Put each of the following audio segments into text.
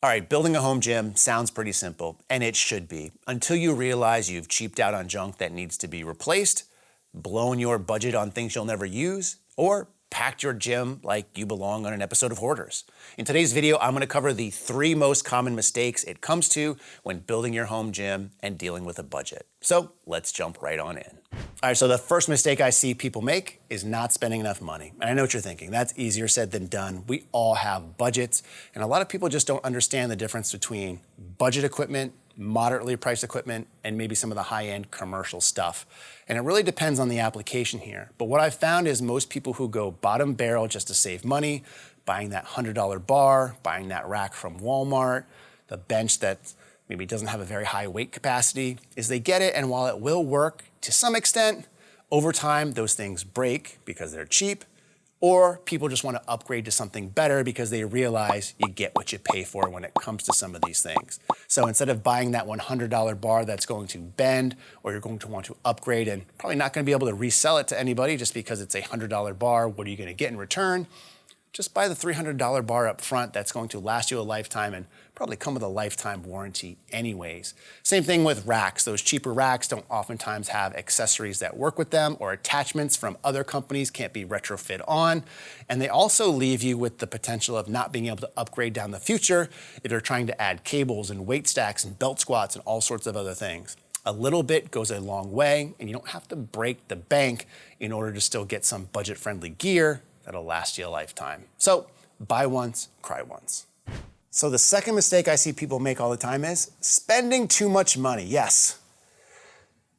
All right, building a home gym sounds pretty simple, and it should be, until you realize you've cheaped out on junk that needs to be replaced, blown your budget on things you'll never use, or packed your gym like you belong on an episode of Hoarders. In today's video, I'm gonna cover the 3 most common mistakes it comes to when building your home gym and dealing with a budget. So let's jump right on in. All right, so the first mistake I see people make is not spending enough money. And I know what you're thinking, that's easier said than done. We all have budgets, and a lot of people just don't understand the difference between budget equipment, moderately priced equipment, and maybe some of the high-end commercial stuff. And it really depends on the application here. But what I've found is most people who go bottom barrel just to save money, buying that $100 bar, buying that rack from Walmart, the bench that maybe doesn't have a very high weight capacity, is they get it, and while it will work to some extent, over time those things break because they're cheap, or people just want to upgrade to something better because they realize you get what you pay for when it comes to some of these things. So instead of buying that $100 bar that's going to bend, or you're going to want to upgrade and probably not going to be able to resell it to anybody just because it's a $100 bar, what are you going to get in return? Just buy the $300 bar up front that's going to last you a lifetime and probably come with a lifetime warranty anyways. Same thing with racks. Those cheaper racks don't oftentimes have accessories that work with them, or attachments from other companies can't be retrofit on. And they also leave you with the potential of not being able to upgrade down the future if you're trying to add cables and weight stacks and belt squats and all sorts of other things. A little bit goes a long way, and you don't have to break the bank in order to still get some budget-friendly gear that'll last you a lifetime. So buy once, cry once. So the second mistake I see people make all the time is spending too much money. Yes,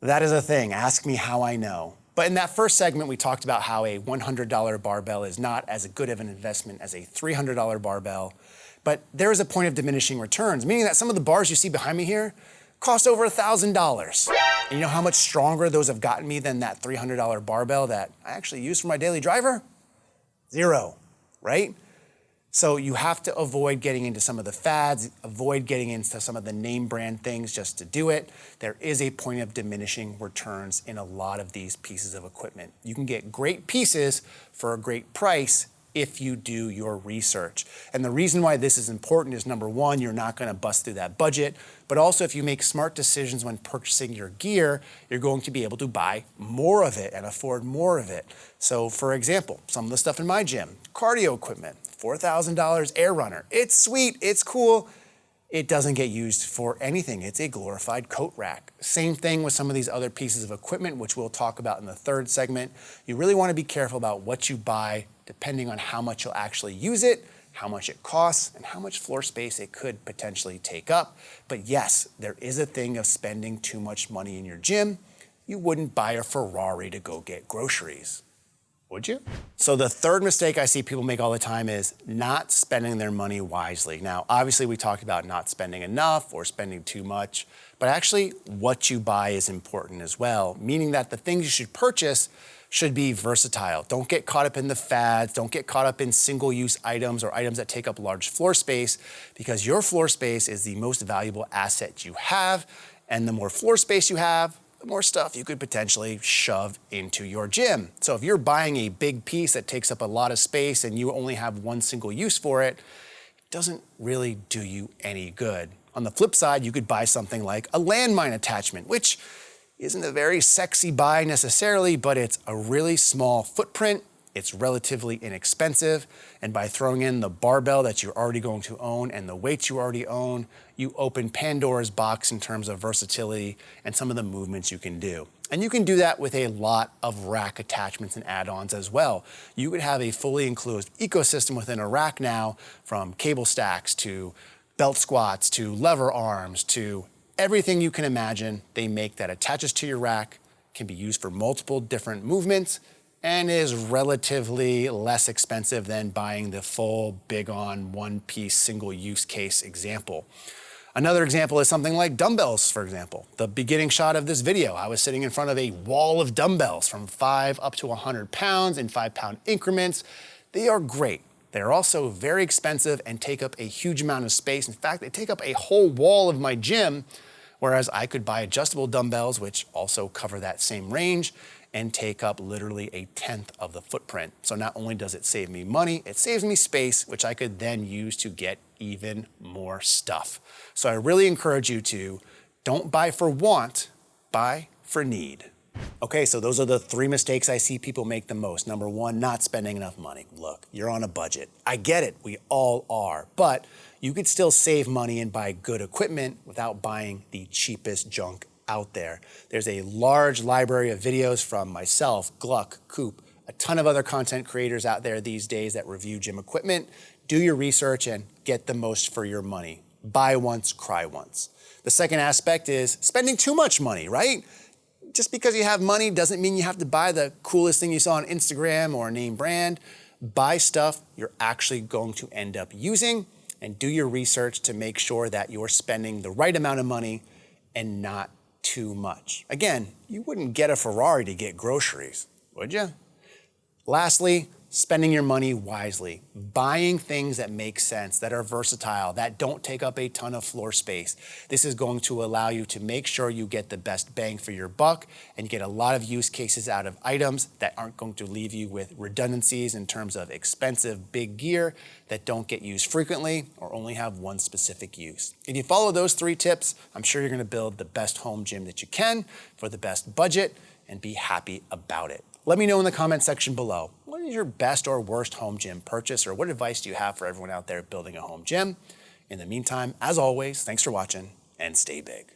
that is a thing. Ask me how I know. But in that first segment, we talked about how a $100 barbell is not as good of an investment as a $300 barbell. But there is a point of diminishing returns, meaning that some of the bars you see behind me here cost over $1,000. And you know how much stronger those have gotten me than that $300 barbell that I actually use for my daily driver? 0, right? So you have to avoid getting into some of the fads, avoid getting into some of the name brand things just to do it. There is a point of diminishing returns in a lot of these pieces of equipment. You can get great pieces for a great price if you do your research. And the reason why this is important is, number one, you're not gonna bust through that budget, but also if you make smart decisions when purchasing your gear, you're going to be able to buy more of it and afford more of it. So for example, some of the stuff in my gym, cardio equipment, $4,000 air runner. It's sweet, it's cool. It doesn't get used for anything. It's a glorified coat rack. Same thing with some of these other pieces of equipment, which we'll talk about in the third segment. You really want to be careful about what you buy, depending on how much you'll actually use it, how much it costs, and how much floor space it could potentially take up. But yes, there is a thing of spending too much money in your gym. You wouldn't buy a Ferrari to go get groceries, would you? So the third mistake I see people make all the time is not spending their money wisely. Now, obviously we talked about not spending enough or spending too much, but actually what you buy is important as well, meaning that the things you should purchase should be versatile. Don't get caught up in the fads, don't get caught up in single-use items or items that take up large floor space, because your floor space is the most valuable asset you have, and the more floor space you have, the more stuff you could potentially shove into your gym. So if you're buying a big piece that takes up a lot of space and you only have one single use for it, it doesn't really do you any good. On the flip side, you could buy something like a landmine attachment, which isn't a very sexy buy necessarily, but it's a really small footprint. It's relatively inexpensive, and by throwing in the barbell that you're already going to own and the weights you already own, you open Pandora's box in terms of versatility and some of the movements you can do. And you can do that with a lot of rack attachments and add-ons as well. You could have a fully enclosed ecosystem within a rack now, from cable stacks to belt squats to lever arms to everything you can imagine they make that attaches to your rack, can be used for multiple different movements, and is relatively less expensive than buying the full big-on one-piece single-use case example. Another example is something like dumbbells, for example. The beginning shot of this video, I was sitting in front of a wall of dumbbells from 5 up to 100 pounds in 5-pound increments. They are great. They're also very expensive and take up a huge amount of space. In fact, they take up a whole wall of my gym, whereas I could buy adjustable dumbbells, which also cover that same range, and take up literally 1/10 of the footprint. So not only does it save me money, it saves me space, which I could then use to get even more stuff. So I really encourage you to don't buy for want, buy for need. Okay, so those are the 3 mistakes I see people make the most. Number 1, not spending enough money. Look, you're on a budget. I get it, we all are. But you could still save money and buy good equipment without buying the cheapest junk out there. There's a large library of videos from myself, Gluck, Coop, a ton of other content creators out there these days that review gym equipment. Do your research and get the most for your money. Buy once, cry once. The second aspect is spending too much money, right? Just because you have money doesn't mean you have to buy the coolest thing you saw on Instagram or a name brand. Buy stuff you're actually going to end up using, and do your research to make sure that you're spending the right amount of money and not too much. Again, you wouldn't get a Ferrari to get groceries, would you? Lastly, spending your money wisely, buying things that make sense, that are versatile, that don't take up a ton of floor space. This is going to allow you to make sure you get the best bang for your buck and get a lot of use cases out of items that aren't going to leave you with redundancies in terms of expensive big gear that don't get used frequently or only have one specific use. If you follow those 3 tips, I'm sure you're going to build the best home gym that you can for the best budget and be happy about it. Let me know in the comment section below, what is your best or worst home gym purchase, or what advice do you have for everyone out there building a home gym? In the meantime, as always, thanks for watching and stay big.